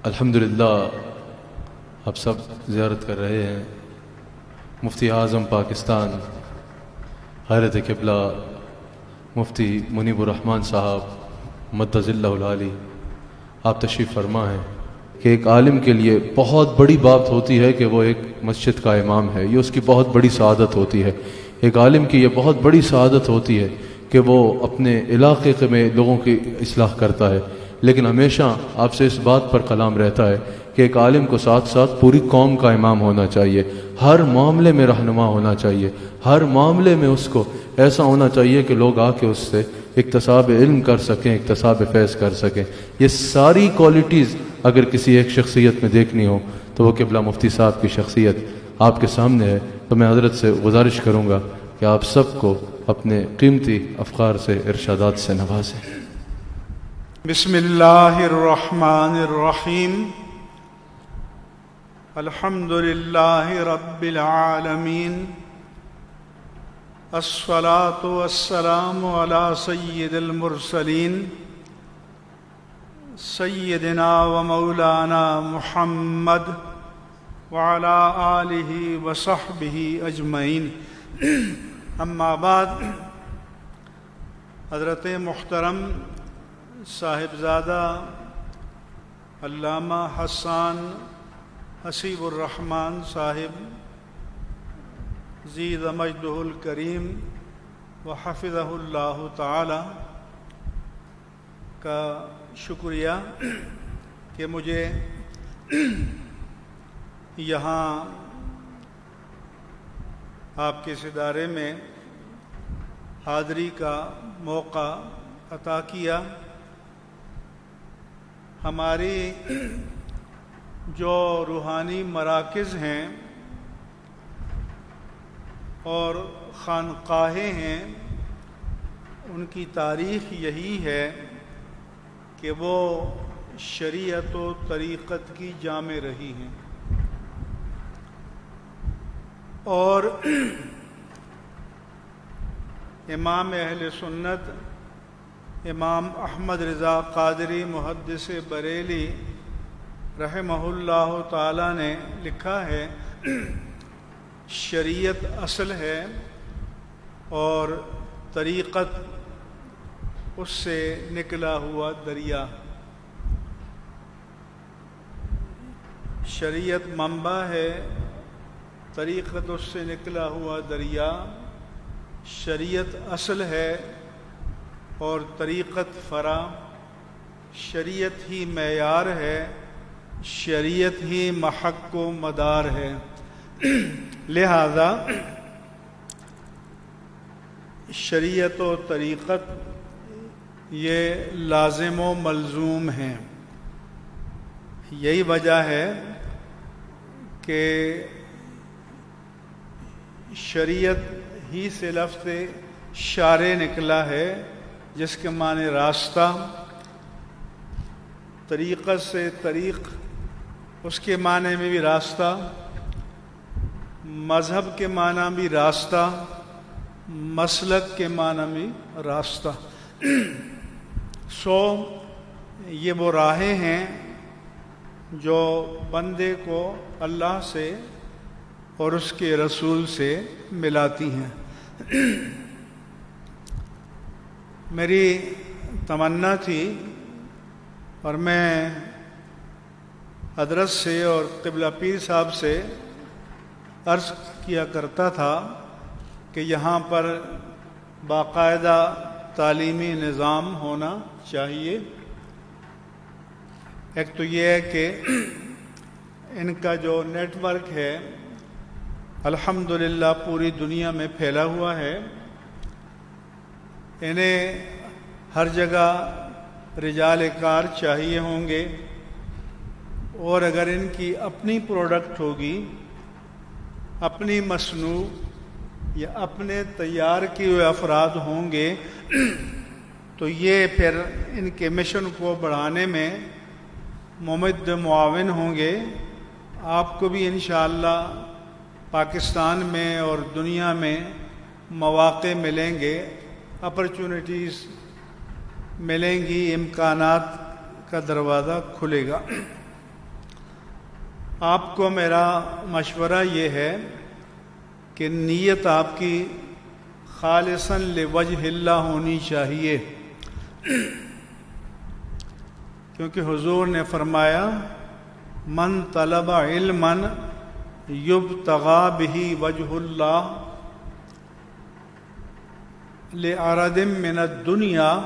الحمدللہ آپ سب زیارت کر رہے ہیں مفتی اعظم پاکستان حضرت قبلہ مفتی منیب الرحمن صاحب مدظ اللہ العالی، آپ تشریف فرما ہیں کہ ایک عالم کے لیے بہت بڑی بات ہوتی ہے کہ وہ ایک مسجد کا امام ہے، یہ اس کی بہت بڑی سعادت ہوتی ہے۔ ایک عالم کی یہ بہت بڑی سعادت ہوتی ہے کہ وہ اپنے علاقے میں لوگوں کی اصلاح کرتا ہے، لیکن ہمیشہ آپ سے اس بات پر کلام رہتا ہے کہ ایک عالم کو ساتھ ساتھ پوری قوم کا امام ہونا چاہیے، ہر معاملے میں رہنما ہونا چاہیے، ہر معاملے میں اس کو ایسا ہونا چاہیے کہ لوگ آ کے اس سے اکتساب علم کر سکیں، اکتساب فیض کر سکیں۔ یہ ساری کوالٹیز اگر کسی ایک شخصیت میں دیکھنی ہو تو وہ قبلہ مفتی صاحب کی شخصیت آپ کے سامنے ہے۔ تو میں حضرت سے گزارش کروں گا کہ آپ سب کو اپنے قیمتی افکار سے ارشادات سے نوازیں۔ بسم اللہ الرحمن الرحیم، الحمد للہ رب العالمین، الصلاة والسلام علی سید المرسلین، سیدنا و مولانا محمد وعلی آلہ وصحبہ اجمعین۔ اما بعد، حضرت محترم صاحبزادہ علامہ حسان حسیب الرحمن صاحب زید مجدہ الکریم وحفظہ اللہ تعالی کا شکریہ کہ مجھے یہاں آپ کے اس ادارے میں حاضری کا موقع عطا کیا۔ ہماری جو روحانی مراکز ہیں اور خانقاہیں ہیں، ان کی تاریخ یہی ہے کہ وہ شریعت و طریقت کی جامع رہی ہیں، اور امام اہل سنت امام احمد رضا قادری محدث بریلی رحمہ اللہ تعالی نے لکھا ہے، شریعت اصل ہے اور طریقت اس سے نکلا ہوا دریا۔ شریعت منبع ہے، طریقت اس سے نکلا ہوا دریا۔ شریعت اصل ہے اور طریقت فرع، شریعت ہی معیار ہے، شریعت ہی محک و مدار ہے۔ لہذا شریعت و طریقت یہ لازم و ملزوم ہیں۔ یہی وجہ ہے کہ شریعت ہی سے لفظ شارع نکلا ہے، جس کے معنی راستہ، طریقت سے طریق اس کے معنی میں بھی راستہ، مذہب کے معنی بھی راستہ، مسلک کے معنی بھی راستہ۔ یہ وہ راہیں ہیں جو بندے کو اللہ سے اور اس کے رسول سے ملاتی ہیں۔ میری تمنا تھی اور میں حضرت سے اور قبلہ پیر صاحب سے عرض کیا کرتا تھا کہ یہاں پر باقاعدہ تعلیمی نظام ہونا چاہیے۔ ایک تو یہ ہے کہ ان کا جو نیٹ ورک ہے الحمدللہ پوری دنیا میں پھیلا ہوا ہے، انہیں ہر جگہ رجال کار چاہیے ہوں گے، اور اگر ان کی اپنی پروڈکٹ ہوگی، اپنی مصنوع یا اپنے تیار کیے ہوئے افراد ہوں گے، تو یہ پھر ان کے مشن کو بڑھانے میں ممد معاون ہوں گے۔ آپ کو بھی انشاءاللہ پاکستان میں اور دنیا میں مواقع ملیں گے، اپرچونٹیز ملیں گی، امکانات کا دروازہ کھلے گا۔ آپ کو میرا مشورہ یہ ہے کہ نیت آپ کی خالصاً لوجہ اللہ ہونی چاہیے، کیونکہ حضور نے فرمایا من طلب علما یبتغی بہ وجہ اللہ لعرض من الدنیا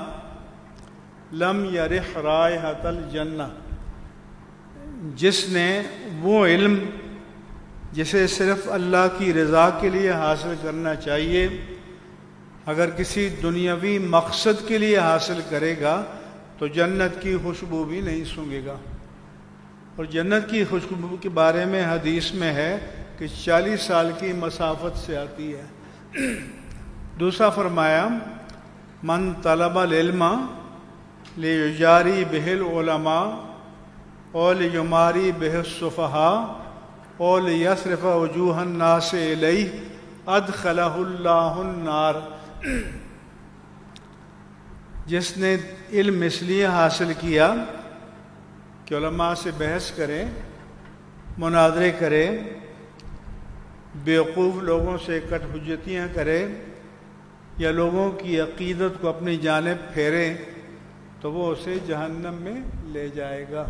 لم یرح رائحۃ الجنہ، جس نے وہ علم جسے صرف اللہ کی رضا کے لیے حاصل کرنا چاہیے، اگر کسی دنیاوی مقصد کے لیے حاصل کرے گا تو جنت کی خوشبو بھی نہیں سونگھے گا۔ اور جنت کی خوشبو کے بارے میں حدیث میں ہے کہ 40 سال کی مسافت سے آتی ہے۔ دوسرا فرمایا من طلب العلم لیجاری بہ العلماء اور لیماری بہ السفہاء اور لیصرف وجوہ الناس الیہ ادخلہ اللہ النار، جس نے علم اس لیے حاصل کیا کہ علماء سے بحث کرے، مناظرے کرے، بیوقوف لوگوں سے کٹ حجتیاں کرے یا لوگوں کی عقیدت کو اپنی جانب پھیرے، تو وہ اسے جہنم میں لے جائے گا۔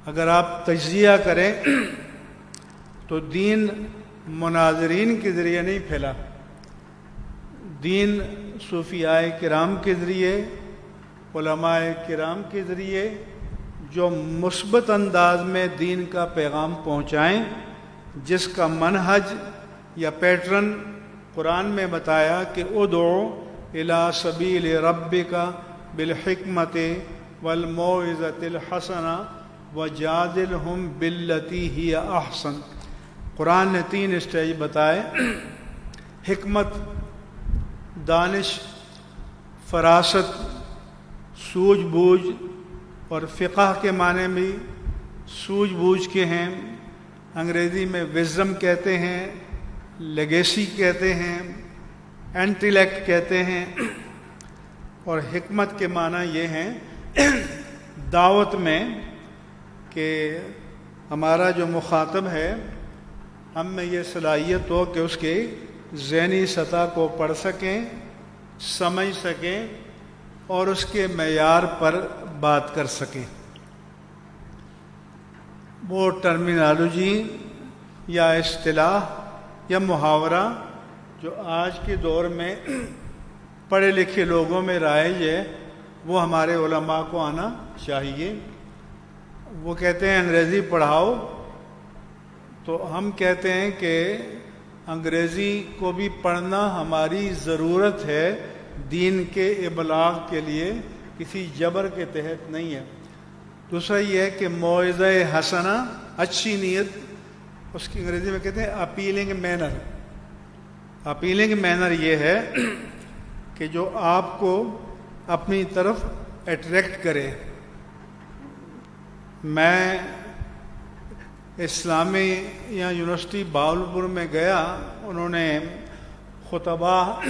اگر آپ تجزیہ کریں تو دین مناظرین کے ذریعے نہیں پھیلا، دین صوفیاء کرام کے ذریعے، علماء کرام کے ذریعے جو مثبت انداز میں دین کا پیغام پہنچائیں، جس کا منہج یا پیٹرن قرآن میں بتایا کہ ادعو الی سبیل ربک بالحکمت والموعظۃ الحسنہ وجادلہم باللتی ہی احسن۔ قرآن نے 3 اسٹیج بتائے، حکمت، دانش، فراست، سوجھ بوجھ، اور فقہ کے معنی بھی سوجھ بوجھ کے ہیں، انگریزی میں وزڈم کہتے ہیں، لیگیسی کہتے ہیں، انٹیلیکٹ کہتے ہیں، اور حکمت کے معنی یہ ہیں دعوت میں کہ ہمارا جو مخاطب ہے ہم میں یہ صلاحیت ہو کہ اس کے ذہنی سطح کو پڑھ سکیں، سمجھ سکیں اور اس کے معیار پر بات کر سکیں۔ وہ ٹرمینالوجی یا اصطلاح یا محاورہ جو آج کے دور میں پڑھے لکھے لوگوں میں رائج ہے، وہ ہمارے علماء کو آنا چاہیے۔ وہ کہتے ہیں انگریزی پڑھاؤ، تو ہم کہتے ہیں کہ انگریزی کو بھی پڑھنا ہماری ضرورت ہے، دین کے ابلاغ کے لیے، کسی جبر کے تحت نہیں ہے۔ دوسرا یہ ہے کہ موعظہ حسنہ، اچھی نیت، اس کی انگریزی میں کہتے ہیں اپیلنگ مینر۔ اپیلنگ مینر یہ ہے کہ جو آپ کو اپنی طرف اٹریکٹ کرے۔ میں اسلامیہ یونیورسٹی بہاولپور میں گیا، انہوں نے خطبہ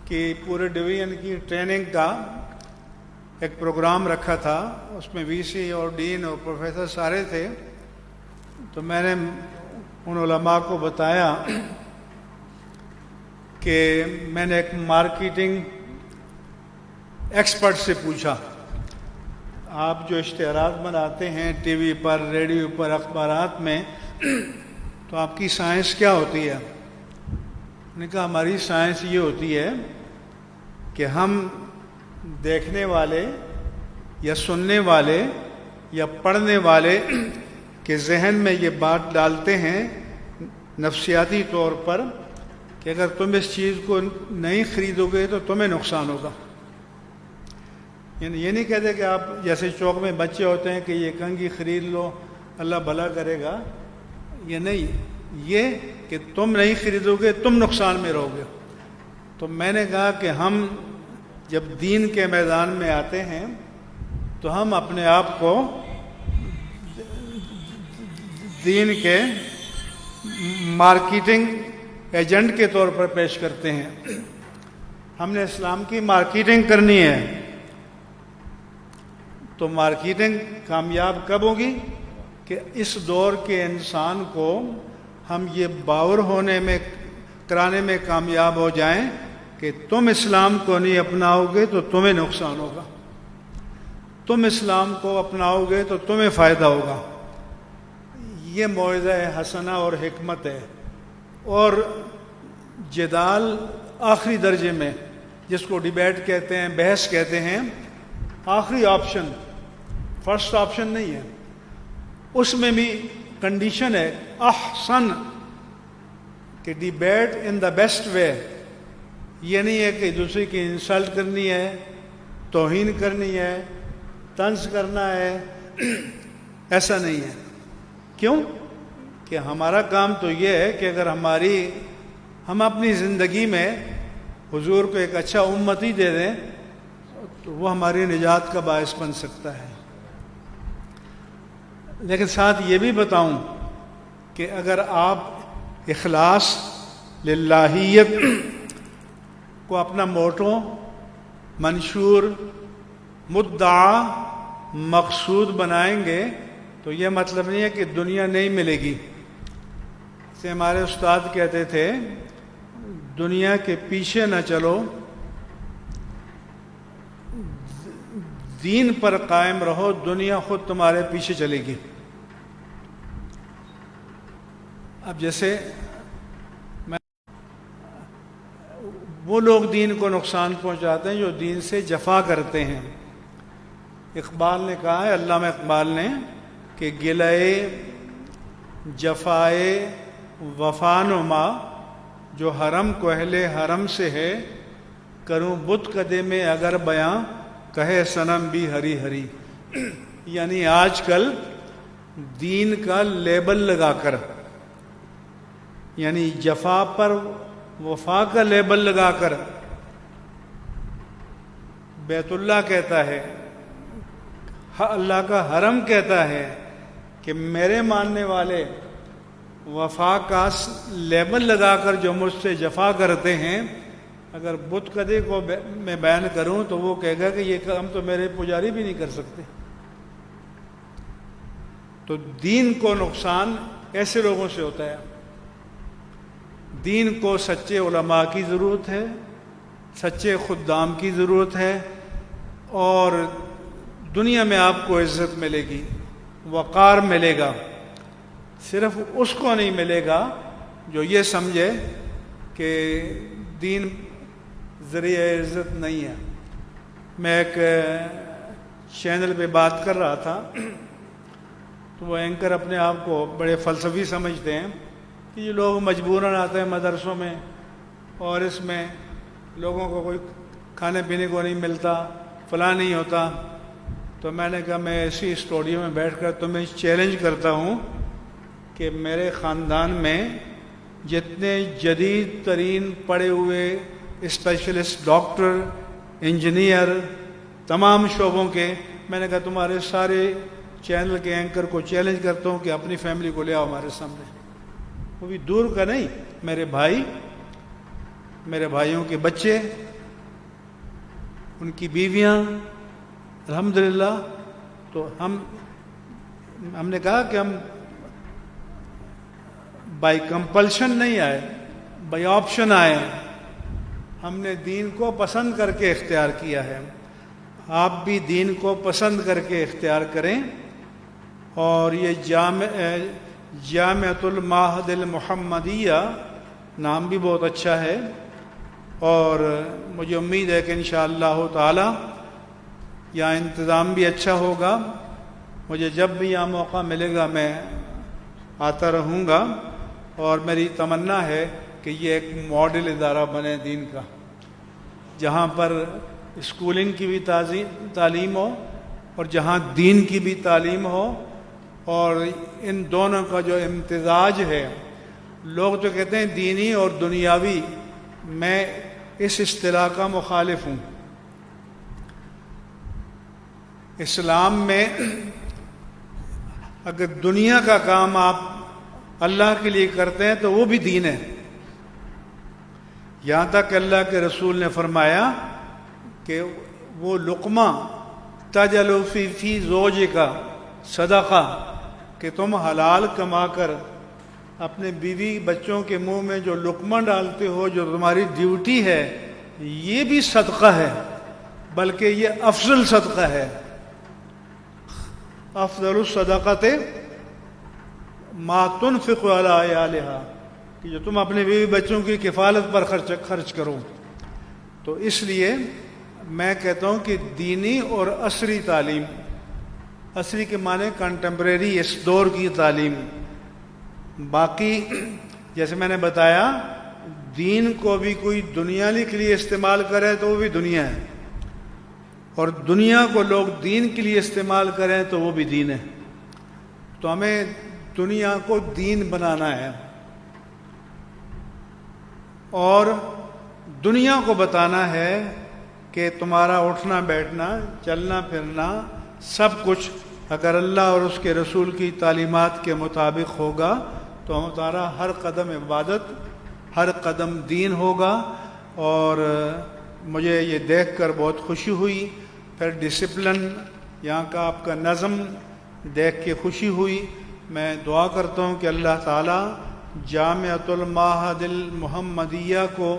کی پورے ڈویژن کی ٹریننگ کا ایک پروگرام رکھا تھا، اس میں وی سی اور ڈین اور پروفیسر سارے تھے۔ تو میں نے ان علماء کو بتایا کہ میں نے ایک مارکیٹنگ ایکسپرٹ سے پوچھا، آپ جو اشتہارات بناتے ہیں ٹی وی پر، ریڈیو پر، اخبارات میں، تو آپ کی سائنس کیا ہوتی ہے؟ انہوں نے کہا ہماری سائنس یہ ہوتی ہے کہ ہم دیکھنے والے یا سننے والے یا پڑھنے والے کے ذہن میں یہ بات ڈالتے ہیں نفسیاتی طور پر کہ اگر تم اس چیز کو نہیں خریدو گے تو تمہیں نقصان ہوگا۔ یعنی یہ نہیں کہتے کہ آپ جیسے چوک میں بچے ہوتے ہیں کہ یہ کنگھی خرید لو اللہ بھلا کرے گا، یہ نہیں، یہ کہ تم نہیں خریدو گے تم نقصان میں رہو گے۔ تو میں نے کہا کہ ہم جب دین کے میدان میں آتے ہیں تو ہم اپنے آپ کو دین کے مارکیٹنگ ایجنٹ کے طور پر پیش کرتے ہیں۔ ہم نے اسلام کی مارکیٹنگ کرنی ہے، تو مارکیٹنگ کامیاب کب ہوگی کہ کہ اس دور کے انسان کو ہم یہ باور کرانے میں کامیاب ہو جائیں کہ تم اسلام کو نہیں اپناؤ گے تو تمہیں نقصان ہوگا، تم اسلام کو اپناؤ گے تو تمہیں فائدہ ہوگا. یہ موعظہ حسنہ اور حکمت ہے. اور جدال آخری درجے میں، جس کو ڈیبیٹ کہتے ہیں، بحث کہتے ہیں، آخری آپشن، فرسٹ آپشن نہیں ہے. اس میں بھی کنڈیشن ہے احسن، کہ debate in the best way. یہ نہیں ہے کہ دوسرے کی انسلٹ کرنی ہے، توہین کرنی ہے، طنز کرنا ہے. ایسا نہیں ہے. کیوں؟ کہ ہمارا کام تو یہ ہے کہ اگر ہم اپنی زندگی میں حضور کو ایک اچھا امتی دے دیں تو وہ ہماری نجات کا باعث بن سکتا ہے. لیکن ساتھ یہ بھی بتاؤں کہ اگر آپ اخلاص للہیت کو اپنا موٹو، منشور، مدعا، مقصود بنائیں گے تو یہ مطلب نہیں ہے کہ دنیا نہیں ملے گی. سے ہمارے استاد کہتے تھے، دنیا کے پیچھے نہ چلو، دین پر قائم رہو، دنیا خود تمہارے پیچھے چلے گی. اب جیسے وہ لوگ دین کو نقصان پہنچاتے ہیں جو دین سے جفا کرتے ہیں. اقبال نے کہا ہے، علامہ اقبال نے، کہ گلائے جفائے وفا نما جو حرم کو اہل حرم سے ہے، کروں بت قدے میں اگر بیاں کہے صنم بھی ہری ہری. یعنی آج کل دین کا لیبل لگا کر، یعنی جفا پر وفا کا لیبل لگا کر، بیت اللہ کہتا ہے، اللہ کا حرم کہتا ہے کہ میرے ماننے والے وفا کا لیبل لگا کر جو مجھ سے جفا کرتے ہیں، اگر بت قدے کو میں بیان کروں تو وہ کہے گا کہ یہ کام تو میرے پجاری بھی نہیں کر سکتے. تو دین کو نقصان ایسے لوگوں سے ہوتا ہے. دین کو سچے علماء کی ضرورت ہے، سچے خدام کی ضرورت ہے، اور دنیا میں آپ کو عزت ملے گی، وقار ملے گا. صرف اس کو نہیں ملے گا جو یہ سمجھے کہ دین ذریعہ عزت نہیں ہے. میں ایک چینل پہ بات کر رہا تھا تو وہ اینکر اپنے آپ کو بڑے فلسفی سمجھتے ہیں کہ یہ لوگ مجبوراً آتے ہیں مدرسوں میں اور اس میں لوگوں کو کوئی کھانے پینے کو نہیں ملتا، فلاں نہیں ہوتا. تو میں نے کہا میں اسی اسٹوڈیو میں بیٹھ کر تمہیں چیلنج کرتا ہوں کہ میرے خاندان میں جتنے جدید ترین پڑھے ہوئے اسپیشلسٹ، ڈاکٹر، انجینئر، تمام شعبوں کے، میں نے کہا تمہارے سارے چینل کے اینکر کو چیلنج کرتا ہوں کہ اپنی فیملی کو لے آؤ ہمارے سامنے. وہ بھی دور کا نہیں، میرے بھائی، میرے بھائیوں کے بچے، ان کی بیویاں، الحمدللہ. تو ہم نے کہا کہ ہم بائی کمپلشن نہیں آئے، بائی آپشن آئے. ہم نے دین کو پسند کر کے اختیار کیا ہے. آپ بھی دین کو پسند کر کے اختیار کریں. اور یہ جامعۃ المعہد المحمدیہ نام بھی بہت اچھا ہے، اور مجھے امید ہے کہ انشاءاللہ تعالی یہاں انتظام بھی اچھا ہوگا. مجھے جب بھی یہاں موقع ملے گا میں آتا رہوں گا، اور میری تمنا ہے کہ یہ ایک ماڈل ادارہ بنے دین کا، جہاں پر اسکولنگ کی بھی تعلیم ہو اور جہاں دین کی بھی تعلیم ہو. اور ان دونوں کا جو امتزاج ہے، لوگ تو کہتے ہیں دینی اور دنیاوی، میں اس اصطلاح کا مخالف ہوں. اسلام میں اگر دنیا کا کام آپ اللہ کے لیے کرتے ہیں تو وہ بھی دین ہے. یہاں تک کہ اللہ کے رسول نے فرمایا کہ وہ لقمہ تجلو فی زوج کا صدقہ، کہ تم حلال کما کر اپنے بیوی بچوں کے منہ میں جو لقمہ ڈالتے ہو، جو تمہاری ڈیوٹی ہے، یہ بھی صدقہ ہے، بلکہ یہ افضل صدقہ ہے۔ افضل الصدقۃ ما تنفق علی عیالہا، کہ جو تم اپنے بیوی بچوں کی کفالت پر خرچ کرو۔ تو اس لیے میں کہتا ہوں کہ دینی اور عصری تعلیم، عصری کے معنی کنٹمپریری، اس دور کی تعلیم، باقی جیسے میں نے بتایا دین کو بھی کوئی دنیا کے لیے استعمال کرے تو وہ بھی دنیا ہے، اور دنیا کو لوگ دین کے لیے استعمال کریں تو وہ بھی دین ہے۔ تو ہمیں دنیا کو دین بنانا ہے اور دنیا کو بتانا ہے کہ تمہارا اٹھنا بیٹھنا چلنا پھرنا سب کچھ اگر اللہ اور اس کے رسول کی تعلیمات کے مطابق ہوگا تو ہمارا ہر قدم عبادت، ہر قدم دین ہوگا۔ اور مجھے یہ دیکھ کر بہت خوشی ہوئی، پھر ڈسپلن یہاں کا آپ کا نظم دیکھ کے خوشی ہوئی۔ میں دعا کرتا ہوں کہ اللہ تعالیٰ جامعۃ المعہد المحمدیہ کو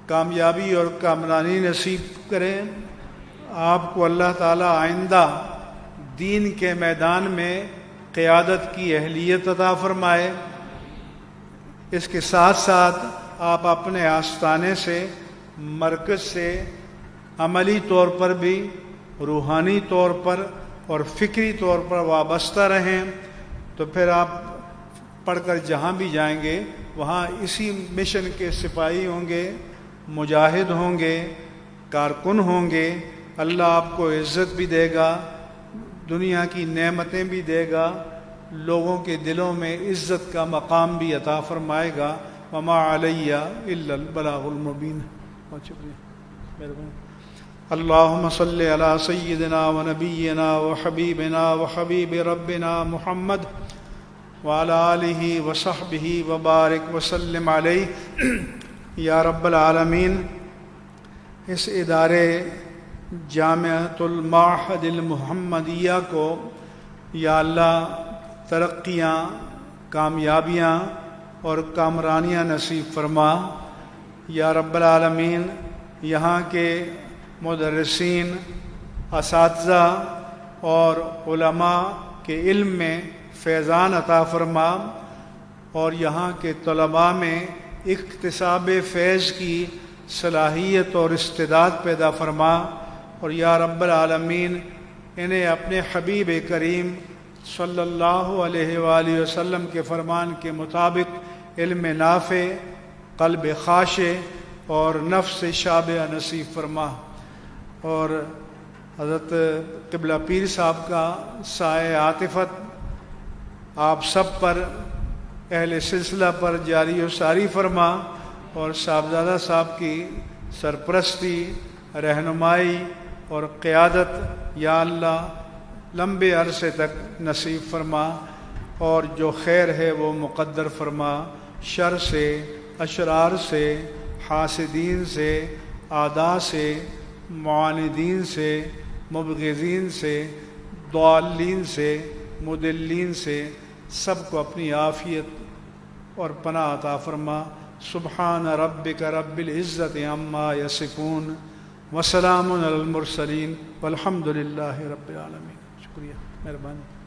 کامیابی اور کامرانی نصیب کریں۔ آپ کو اللہ تعالیٰ آئندہ دین کے میدان میں قیادت کی اہلیت عطا فرمائے۔ اس کے ساتھ ساتھ آپ اپنے آستانے سے، مرکز سے عملی طور پر بھی، روحانی طور پر اور فکری طور پر وابستہ رہیں، تو پھر آپ پڑھ کر جہاں بھی جائیں گے وہاں اسی مشن کے سپاہی ہوں گے، مجاہد ہوں گے، کارکن ہوں گے۔ اللہ آپ کو عزت بھی دے گا، دنیا کی نعمتیں بھی دے گا، لوگوں کے دلوں میں عزت کا مقام بھی عطا فرمائے گا۔ وما علیہ الا البلاغ المبین۔ بہت شکریہ، مہربانی۔ اللہم صلی علی سیدنا و نبینا و حبیبنا و حبیب ربنا محمد وعلی آلہ و صحبہ وبارک وسلم علیہ۔ یا رب العالمین، اس ادارے جامعۃ المعہد المحمدیہ کو یا اللہ ترقیاں، کامیابیاں اور کامرانیاں نصیب فرما۔ یا رب العالمین، یہاں کے مدرسین، اساتذہ اور علماء کے علم میں فیضان عطا فرما، اور یہاں کے طلباء میں اکتساب فیض کی صلاحیت اور استعداد پیدا فرما۔ اور یا رب العالمین، انہیں اپنے حبیب کریم صلی اللہ علیہ وآلہ وسلم کے فرمان کے مطابق علم نافع، قلب خاشع اور نفس شابع نصیب فرما۔ اور حضرت قبلہ پیر صاحب کا سایہ عاطفت آپ سب پر، اہل سلسلہ پر جاری و ساری فرما، اور صاحبزادہ صاحب کی سرپرستی، رہنمائی اور قیادت یا اللہ لمبے عرصے تک نصیب فرما، اور جو خیر ہے وہ مقدر فرما، شر سے، اشرار سے، حاسدین سے، اعداء سے، معاندین سے، مبغضین سے، ضالین سے، مضلین سے سب کو اپنی عافیت اور پناہ عطا فرما۔ سبحان ربک رب العزت عما یصفون وسلام علی المرسلین والحمد للہ رب العالمین۔ شکریہ، مہربانی۔